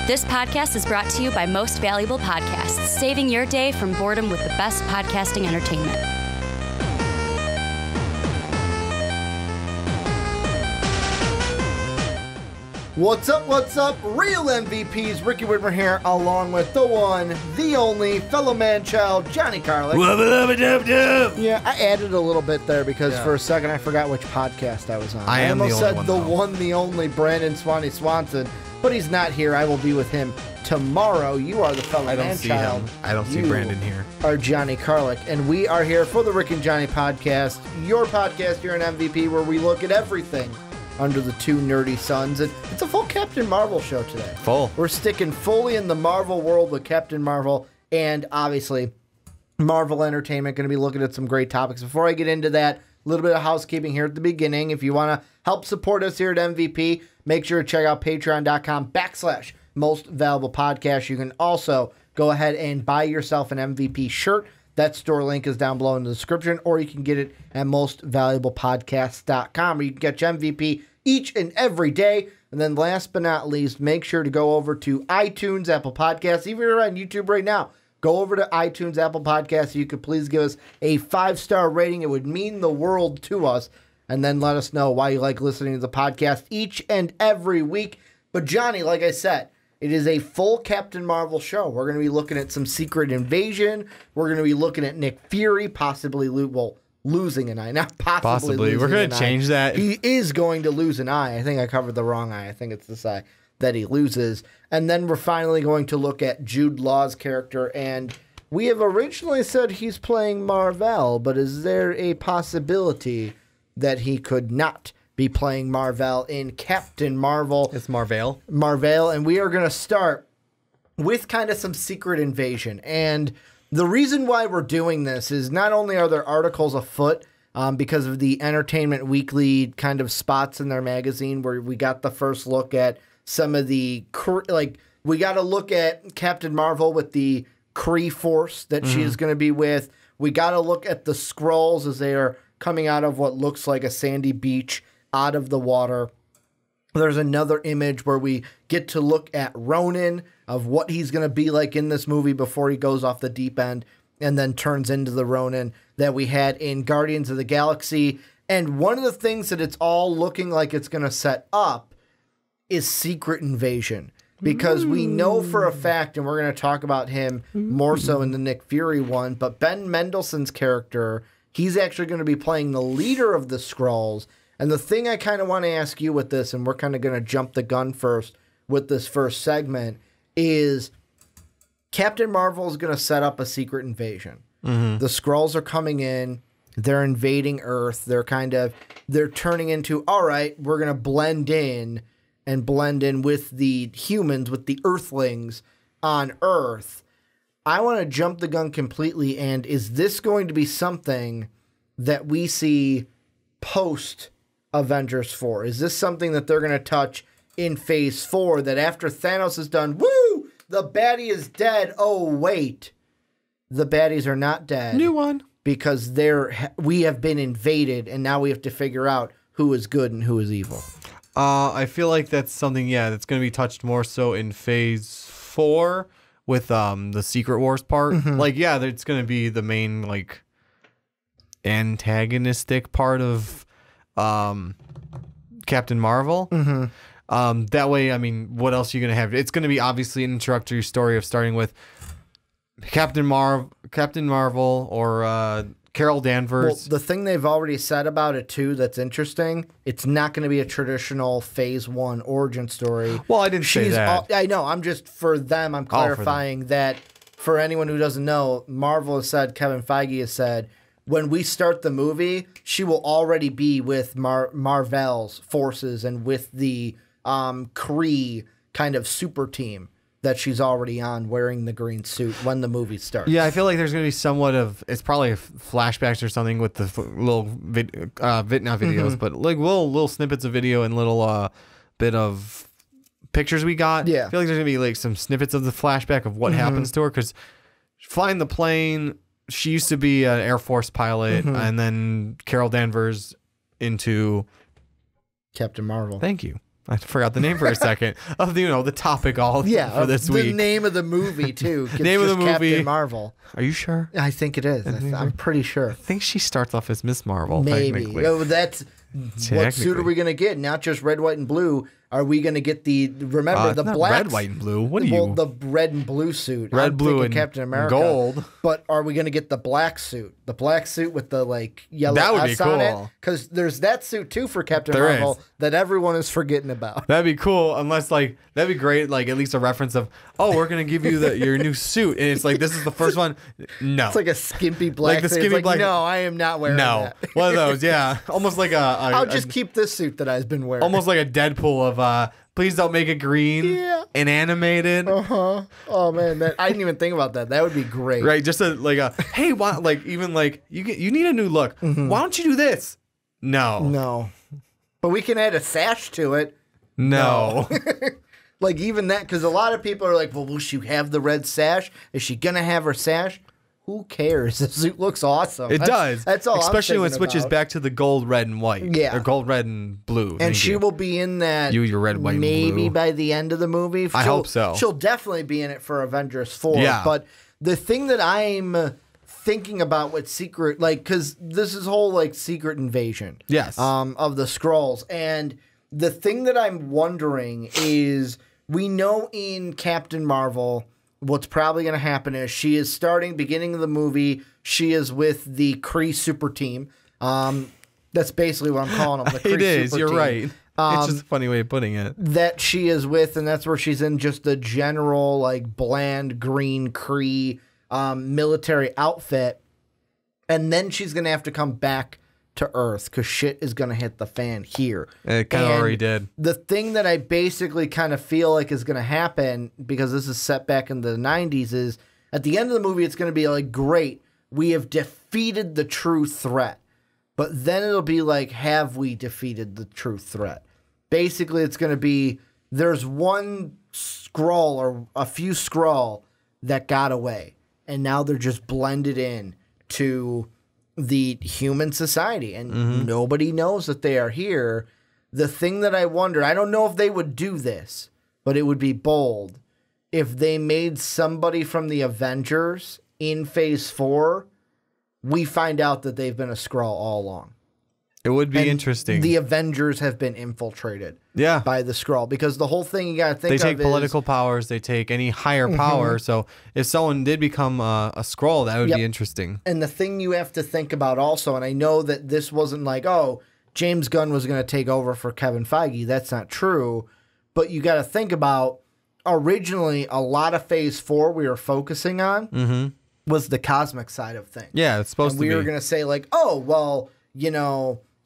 This podcast is brought to you by Most Valuable Podcasts, saving your day from boredom with the best podcasting entertainment. What's up, real MVPs? Ricky Widmer here, along with the one, the only, fellow man-child, Johnny Karlic. Yeah, I added a little bit there because for a second I forgot which podcast I was on. I am almost the only said one, the though. one, the only, Brandon Swanee Swanson, but he's not here. I will be with him tomorrow. You are the fellow man-child. I don't see Brandon here. Are Johnny Karlic, and we are here for the Rick and Johnny podcast, your podcast here in MVP, where we look at everything under the two nerdy suns. And it's a full Captain Marvel show today. Full. We're sticking fully in the Marvel world with Captain Marvel and obviously Marvel Entertainment. Going to be looking at some great topics. Before I get into that, a little bit of housekeeping here at the beginning. If you want to help support us here at MVP, make sure to check out patreon.com/most valuable podcast. You can also go ahead and buy yourself an MVP shirt. That store link is down below in the description, or you can get it at mostvaluablepodcast.com, where you can get your MVP each and every day. And then last but not least, make sure to go over to iTunes, Apple Podcasts. Even if you're on YouTube right now, go over to iTunes, Apple Podcasts. You could please give us a 5-star rating. It would mean the world to us. And then let us know why you like listening to the podcast each and every week. But Johnny, like I said, it is a full Captain Marvel show. We're going to be looking at some Secret Invasion. We're going to be looking at Nick Fury, possibly losing an eye. Not possibly. We're going to change that. He is going to lose an eye. I think I covered the wrong eye. I think it's this eye that he loses. And then we're finally going to look at Jude Law's character. And we have originally said he's playing Mar-Vell, but is there a possibility that he could not be playing Mar-Vell in Captain Marvel? It's Mar-Vell. Mar-Vell, and we are going to start with kind of some Secret Invasion. And the reason why we're doing this is not only are there articles afoot because of the Entertainment Weekly kind of spots in their magazine where we got the first look at some of the, we got to look at Captain Marvel with the Kree force that she is going to be with. We got to look at the Skrulls as they are coming out of what looks like a sandy beach out of the water. There's another image where we get to look at Ronan, of what he's going to be like in this movie before he goes off the deep end and then turns into the Ronan that we had in Guardians of the Galaxy. And one of the things that it's all looking like it's going to set up is Secret Invasion. Because we know for a fact, and we're going to talk about him more so in the Nick Fury one, but Ben Mendelsohn's character, he's actually going to be playing the leader of the Skrulls. And the thing I kind of want to ask you with this, and we're kind of going to jump the gun first with this first segment, is Captain Marvel is going to set up a secret invasion. The Skrulls are coming in. They're invading Earth. They're turning into, all right, we're going to blend in with the humans, with the Earthlings on Earth. I want to jump the gun completely, and is this going to be something that we see post Avengers 4? Is this something that they're going to touch in Phase 4, that after Thanos is done, woo, the baddie is dead. Oh, wait. The baddies are not dead. New one. Because we have been invaded, and now we have to figure out who is good and who is evil. I feel like that's something, that's going to be touched more so in Phase 4 with the Secret Wars part. It's going to be the main, antagonistic part of Captain Marvel. That way, what else are you going to have? It's going to be obviously an introductory story of starting with Captain Marvel or Carol Danvers. Well, the thing they've already said about it, too, that's interesting, it's not going to be a traditional Phase 1 origin story. Well, I didn't say that. I know. I'm clarifying that for anyone who doesn't know, Marvel has said, Kevin Feige has said, when we start the movie, she will already be with Mar-Vell's forces and with the Kree kind of super team that she's already on, wearing the green suit when the movie starts. Yeah, I feel like there's going to be somewhat of, it's probably flashbacks or something with the little not videos, but little snippets of video and little bit of pictures we got. Yeah. I feel like there's going to be some snippets of the flashback of what happens to her, because flying the plane, she used to be an Air Force pilot, and then Carol Danvers into Captain Marvel. Thank you. I forgot the name for a second of the topic for this week. The name of the movie too. Name of the movie, Captain Marvel. Are you sure? I think it is. I'm pretty sure. I think she starts off as Miss Marvel. Maybe. Technically. What suit are we gonna get? Not just red, white, and blue. Are we gonna get the the black red, white, and blue? What are you? The red and blue suit. Red, blue, and Captain America. Gold. But are we gonna get the black suit? The black suit with the yellow that would be S on it? cool. Because there's that suit too for Captain Marvel that everyone is forgetting about. That'd be cool, unless that'd be great. At least a reference of, we're gonna give you your new suit, and it's this is the first one. No, it's like a skimpy black. the skimpy black. No, I am not wearing that. One of those. Yeah, almost like I'll just keep this suit that I've been wearing. Almost like a Deadpool of please don't make it green and animated. Oh man, I didn't even think about that. That would be great. Right, just hey, why, you need a new look. Why don't you do this? No. But we can add a sash to it. No. Even that, because a lot of people are like, well, will she have the red sash? Is she gonna have her sash? Who cares? The suit looks awesome. It does. That's all. Especially when it switches back to the gold, red, and white. Yeah. Or gold, red, and blue. And she will be in that. Your red, white, and blue. Maybe by the end of the movie. I hope so. She'll definitely be in it for Avengers 4. Yeah. But the thing that I'm thinking about with Secret, because this is whole Secret Invasion. Yes. Of the Skrulls. And the thing that I'm wondering is, we know in Captain Marvel, what's probably going to happen is she is beginning of the movie, she is with the Kree super team. That's basically what I'm calling them. The Kree it is, super you're team. Right. It's just a funny way of putting it. That she is with, and that's where she's in just the general, bland green Kree military outfit. And then she's going to have to come back to Earth because shit is going to hit the fan here. It kind of already did. The thing that I basically kind of feel like is going to happen, because this is set back in the 90s, is at the end of the movie, it's going to be great, we have defeated the true threat. But then it'll be have we defeated the true threat? Basically, it's going to be, there's one Skrull or a few Skrull that got away, and now they're just blended in to the human society, and nobody knows that they are here. The thing that I wonder, I don't know if they would do this, but it would be bold if they made somebody from the Avengers in Phase 4, we find out that they've been a Skrull all along. It would be interesting. The Avengers have been infiltrated by the Skrull, because the whole thing you got to think of is... They take political powers. They take any higher power. So if someone did become a Skrull, that would be interesting. And the thing you have to think about also, and I know that this wasn't James Gunn was going to take over for Kevin Feige. That's not true. But you got to think about, originally, a lot of Phase 4 we were focusing on was the cosmic side of things. Yeah, it's supposed to be. We were going to say,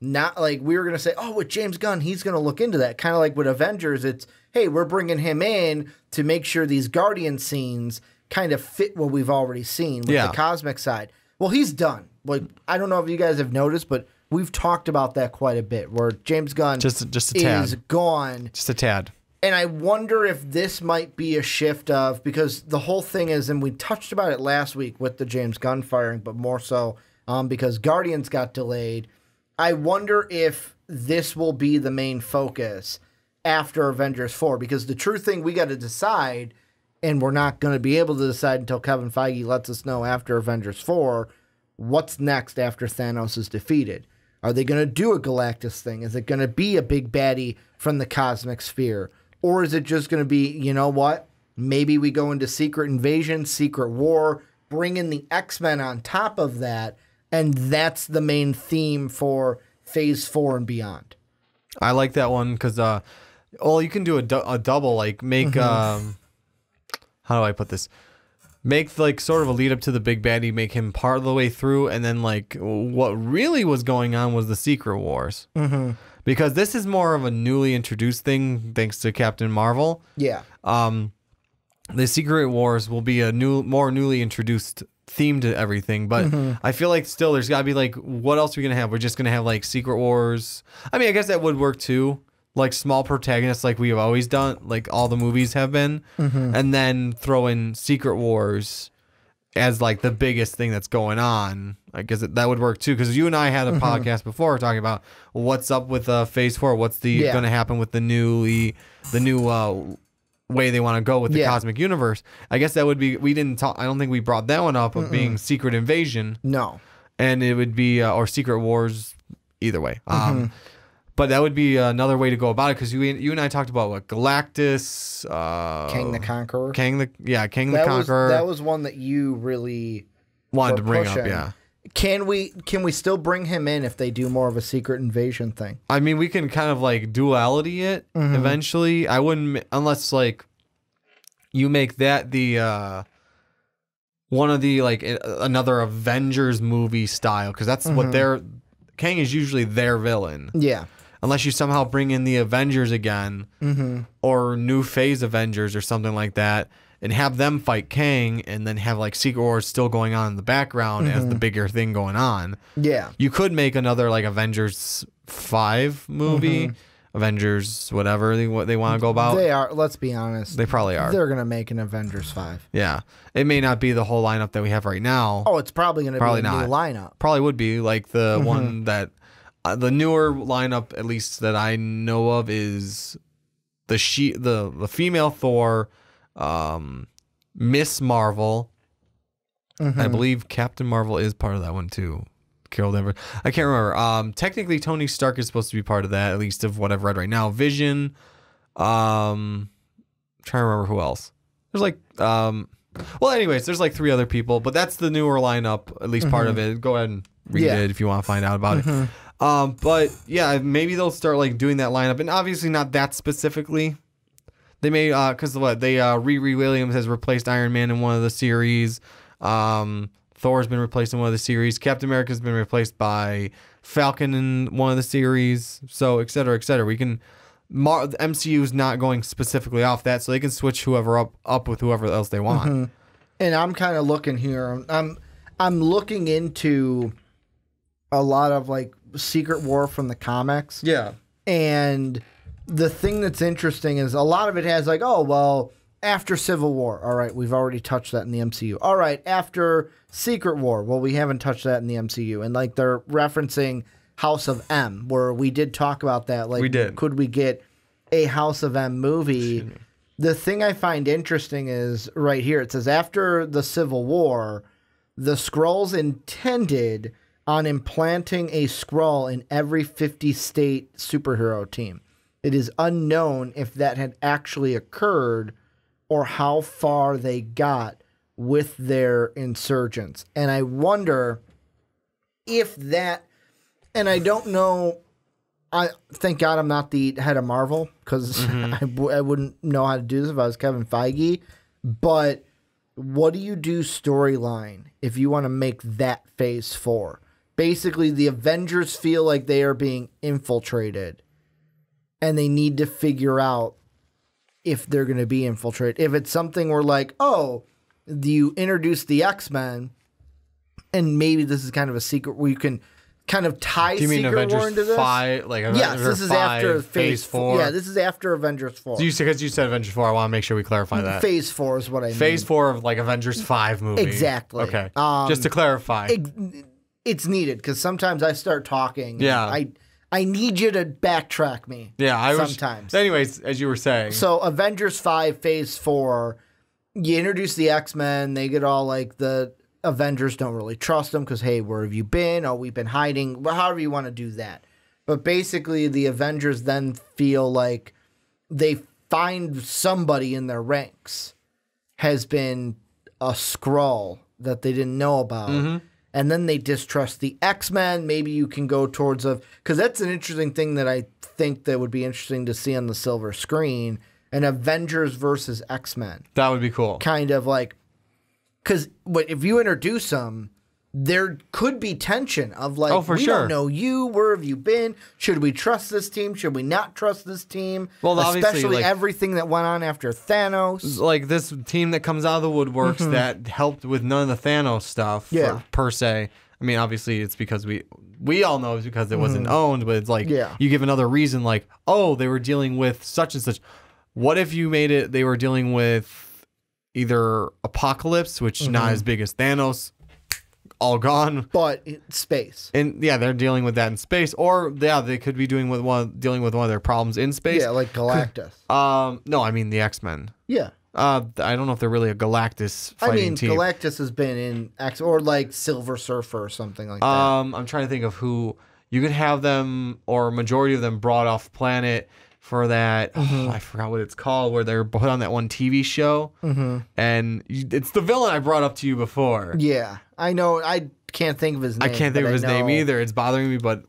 not we were going to say, with James Gunn, he's going to look into that. Kind of like with Avengers, it's, hey, we're bringing him in to make sure these Guardian scenes kind of fit what we've already seen with the cosmic side. Well, he's done. I don't know if you guys have noticed, but we've talked about that quite a bit, where James Gunn just a tad. Is gone. Just a tad. And I wonder if this might be a shift of, because the whole thing is, and we touched about it last week with the James Gunn firing, but more so because Guardians got delayed. I wonder if this will be the main focus after Avengers 4, because the true thing we got to decide, and we're not going to be able to decide until Kevin Feige lets us know after Avengers 4, what's next after Thanos is defeated. Are they going to do a Galactus thing? Is it going to be a big baddie from the cosmic sphere? Or is it just going to be, you know what? Maybe we go into Secret Invasion, Secret War, bring in the X-Men on top of that, and that's the main theme for Phase 4 and beyond. I like that one because, you can do a double, make, how do I put this? Make, sort of a lead up to the big baddie, make him part of the way through, and then, what really was going on was the Secret Wars. Because this is more of a newly introduced thing, thanks to Captain Marvel. Yeah. The Secret Wars will be a more newly introduced theme to everything, but I feel like still there's got to be what else are we gonna have? We're just gonna have Secret Wars. I mean, I guess that would work too. Small protagonists, like we have always done, all the movies have been, and then throw in Secret Wars as like the biggest thing that's going on. I guess that would work too, because you and I had a podcast before talking about what's up with Phase 4, what's going to happen with the new way they want to go with the cosmic universe. I guess that would be, we didn't talk, I don't think we brought that one up of being Secret Invasion. No. And it would be or Secret Wars, either way. But that would be another way to go about it, because you and I talked about what Galactus, Kang the Conqueror. Kang the Conqueror. That was one that you really wanted to bring pushing. up. Yeah. Can we still bring him in if they do more of a Secret Invasion thing? I mean, we can kind of like duality it eventually. I wouldn't, unless like you make that the one of the like another Avengers movie style, because that's what Kang is usually their villain. Yeah. Unless you somehow bring in the Avengers again, or new Phase Avengers or something like that, and have them fight Kang, and then have like Secret Wars still going on in the background as the bigger thing going on. Yeah. You could make another like Avengers 5 movie, Avengers whatever they want to go about. They are. Let's be honest. They probably are. They're gonna make an Avengers 5. Yeah. It may not be the whole lineup that we have right now. Oh, it's probably gonna be a new lineup. Probably would be like the one that the newer lineup, at least that I know of, is the female Thor, Miss Marvel. I believe Captain Marvel is part of that one too. Carol Danvers. I can't remember. Technically, Tony Stark is supposed to be part of that, at least of what I've read right now. Vision. Trying to remember who else. There's like well, anyways, there's like 3 other people, but that's the newer lineup, at least part of it. Go ahead and read it if you want to find out about it. But yeah, maybe they'll start like doing that lineup, and obviously not that specifically. They may, because Riri Williams has replaced Iron Man in one of the series. Thor's been replaced in one of the series. Captain America's been replaced by Falcon in one of the series. So, et cetera, et cetera. We can. The MCU's not going specifically off that, so they can switch whoever up with whoever else they want. And I'm kind of looking here. I'm looking into a lot of like Secret War from the comics. Yeah. And the thing that's interesting is a lot of it has like, oh, well, after Civil War. All right, we've already touched that in the MCU. All right, after Secret War. Well, we haven't touched that in the MCU. And like they're referencing House of M, where we did talk about that. Like, we did. Could we get a House of M movie? The thing I find interesting is right here. It says, after the Civil War, the Skrulls intended on implanting a Skrull in every 50-state superhero team. It is unknown if that had actually occurred or how far they got with their insurgents. And I wonder if that, and I don't know, thank God I'm not the head of Marvel, because I wouldn't know how to do this if I was Kevin Feige. But what do you do storyline if you want to make that Phase 4? Basically, the Avengers feel like they are being infiltrated, and they need to figure out if they're going to be infiltrated. If it's something where like, oh, you introduce the X-Men, and maybe this is kind of a secret where you can kind of tie Secret War into this. 5, like yes, this is 5, after Phase 4. Yeah, this is after Avengers 4. So because you said Avengers 4, I want to make sure we clarify that. Phase 4 is what I mean. Phase 4 of like Avengers 5 movie. Exactly. Okay. Just to clarify. It's needed, because sometimes I start talking. Yeah. I need you to backtrack me. Yeah, sometimes. Anyways, as you were saying. So Avengers 5, Phase 4, you introduce the X-Men. They get all like, the Avengers don't really trust them because, hey, where have you been? Oh, we've been hiding. Well, however you want to do that. But basically, the Avengers then feel like they find somebody in their ranks has been a Skrull that they didn't know about. And then they distrust the X-Men. Maybe you can go towards because that's an interesting thing that I think that would be interesting to see on the silver screen. An Avengers versus X-Men. That would be cool. Kind of like, because if you introduce them, there could be tension of like, oh, for we sure. don't know you. Where have you been? Should we trust this team? Should we not trust this team? Well, especially like, everything that went on after Thanos. Like this team that comes out of the woodworks that helped with none of the Thanos stuff, per se. I mean, obviously, it's because we all know it's because it wasn't owned, but it's like you give another reason, like, oh, they were dealing with such and such. What if you made it? They were dealing with either Apocalypse, which not as big as Thanos, all gone, but space. And yeah, they're dealing with that in space, or they could be dealing with one of their problems in space. Yeah, like Galactus. No, I mean the X-Men. Yeah. I don't know if they're really a Galactus fighting team. Galactus has been in X or like Silver Surfer or something like that. I'm trying to think of who you could have them, or a majority of them brought off planet for that. I forgot what it's called, where they're put on that one TV show, and it's the villain I brought up to you before. Yeah, I know. I can't think of his name. I can't think of his name either. It's bothering me, but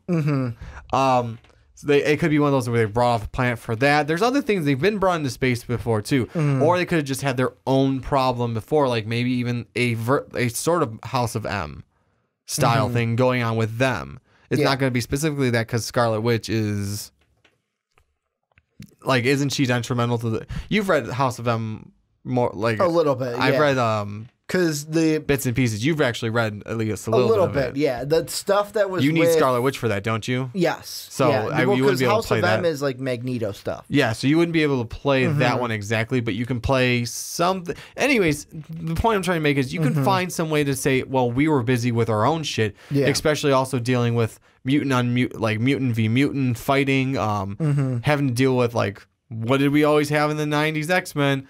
so it could be one of those where they brought off a planet for that. There's other things they've been brought into space before too, or they could have just had their own problem before, like maybe even a sort of House of M style thing going on with them. It's not going to be specifically that, because Scarlet Witch is. Like, isn't she detrimental to the... You've read House of M more, like... A little bit, I've read, because the... bits and pieces. You've actually read at least a little bit of it. Yeah. The stuff that was You need Scarlet Witch for that, don't you? Yes. So, you wouldn't be able to play that. House of M is, like, Magneto stuff. Yeah, so you wouldn't be able to play that one exactly, but you can play something... Anyways, the point I'm trying to make is you can find some way to say, well, we were busy with our own shit, especially also dealing with mutant v mutant fighting, having to deal with, like, what did we always have in the 90s X-Men?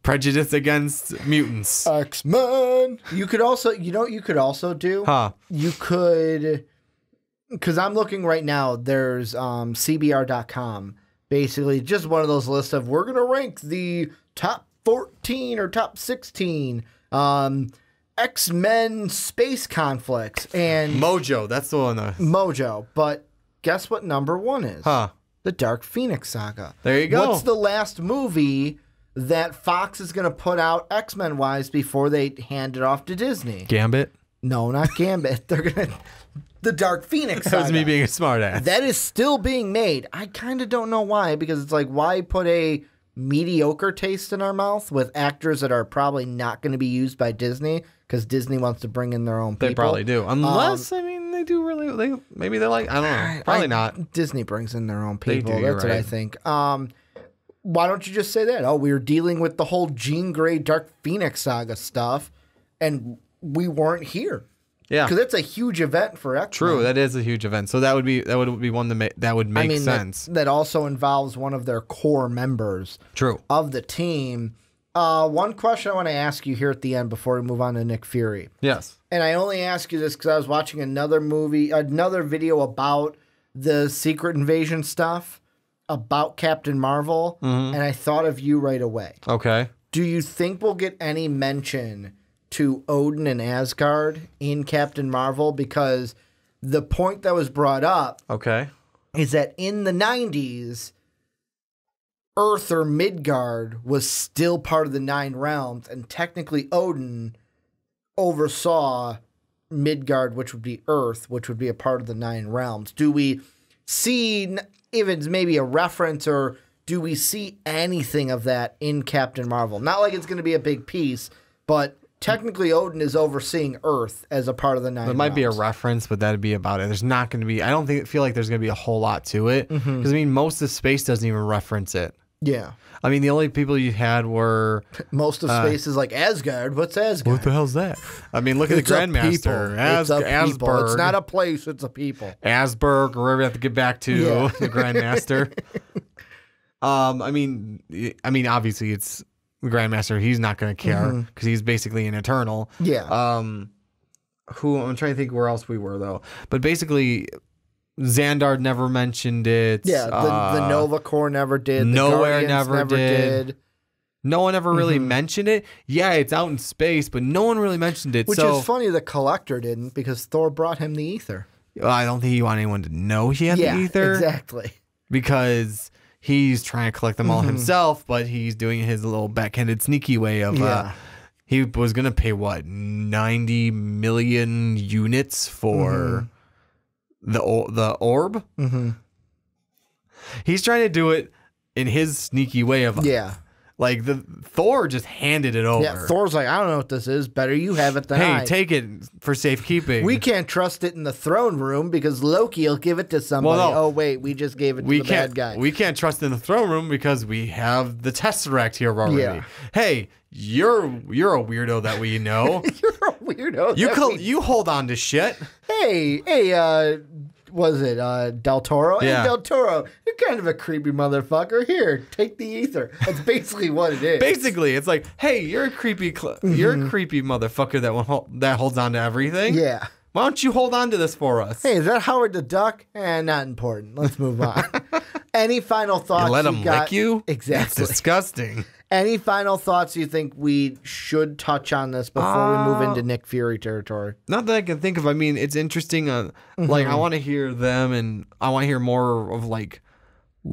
Prejudice against mutants. X-Men. You could also, you know what you could also do? You could, because I'm looking right now, there's CBR.com, basically just one of those lists of, we're going to rank the top 14 or top 16 X-Men space conflicts, and Mojo, that's the one. Mojo, but guess what number 1 is? The Dark Phoenix Saga. There you go. What's the last movie that Fox is going to put out X-Men wise before they hand it off to Disney? Gambit? No, not Gambit. They're going to... The Dark Phoenix Saga. That was me being a smartass. That is still being made. I kind of don't know why, because it's like, why put a mediocre taste in our mouth with actors that are probably not going to be used by Disney, because Disney wants to bring in their own people. They probably do. Unless, I mean, they do really... maybe they're like... I don't know. Probably not. Disney brings in their own people. They do, That's what I think. Why don't you just say that? Oh, we were dealing with the whole Jean Grey Dark Phoenix Saga stuff, and we weren't here. Yeah, because it's a huge event for X-Men. True, that is a huge event. So that would be one that would make sense. That also involves one of their core members. True. Of the team. One question I want to ask you here at the end before we move on to Nick Fury. Yes. And I only ask you this because I was watching another video about the Secret Invasion stuff, about Captain Marvel, and I thought of you right away. Okay. Do you think we'll get any mention to Odin and Asgard in Captain Marvel? Because the point that was brought up is that in the 90s, Earth or Midgard was still part of the 9 realms, and technically Odin oversaw Midgard, which would be Earth, which would be a part of the 9 realms. Do we see, if it's maybe a reference, or do we see anything of that in Captain Marvel? Not like it's going to be a big piece, but technically Odin is overseeing Earth as a part of the 9 realms. It might be a reference, but that'd be about it. There's not going to be, I don't feel like there's going to be a whole lot to it. Because, I mean, most of space doesn't even reference it. Yeah. I mean, the only people you had were... Most of space is like, Asgard? What's Asgard? What the hell's that? I mean, look at the Grandmaster. Asberg. It's not a place, it's a people. Asberg, or wherever we have to get back to, the Grandmaster. I mean, obviously it's the Grandmaster. He's not going to care because he's basically an Eternal. Yeah. I'm trying to think where else we were, though. But basically... Xandar never mentioned it. Yeah, the Nova Corps never did. Nowhere never did. No one ever really mentioned it. Yeah, it's out in space, but no one really mentioned it. Which is funny, the Collector didn't, because Thor brought him the ether. Well, I don't think he wanted anyone to know he had the ether. Exactly. Because he's trying to collect them all himself, but he's doing his little backhanded sneaky way of... he was going to pay, what, 90 million units for... The orb? He's trying to do it in his sneaky way of... Like the Thor just handed it over. Yeah, Thor's like, I don't know what this is. Better you have it than I. Hey, take it for safekeeping. We can't trust it in the throne room because Loki will give it to somebody. Well, no. Oh, wait, we just gave it to the bad guy. We can't trust in the throne room because we have the Tesseract here already. Yeah. Hey, you're a weirdo that we know. You're a weirdo. You hold on to shit. Hey, was it Del Toro? Yeah. Hey, Del Toro, you're kind of a creepy motherfucker. Here, take the ether. That's basically what it is. Basically, it's like, hey, you're a creepy motherfucker that holds on to everything. Yeah. Why don't you hold on to this for us? Hey, is that Howard the Duck? Not important. Let's move on. Any final thoughts? You let him lick you? Exactly. That's disgusting. Any final thoughts you think we should touch on this before we move into Nick Fury territory? Not that I can think of. I mean, it's interesting. Like, I want to hear them, and I want to hear more of like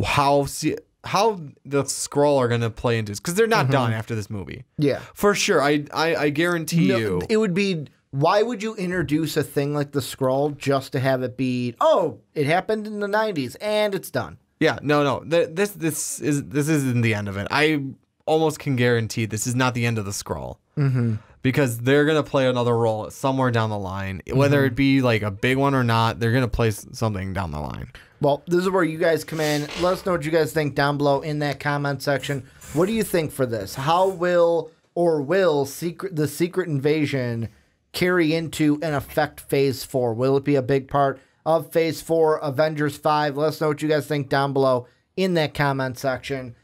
how the Skrull are going to play into this, because they're not done after this movie. Yeah, for sure. I guarantee you, it would be. Why would you introduce a thing like the Skrull just to have it be? Oh, it happened in the 90s and it's done. Yeah, no. This isn't the end of it. I almost can guarantee this is not the end of the Skrull. Because they're going to play another role somewhere down the line. Whether it be like a big one or not, they're going to play something down the line. Well, this is where you guys come in. Let us know what you guys think down below in that comment section. What do you think for this? How will the Secret Invasion carry into and affect Phase 4? Will it be a big part of Phase 4, Avengers 5? Let us know what you guys think down below in that comment section.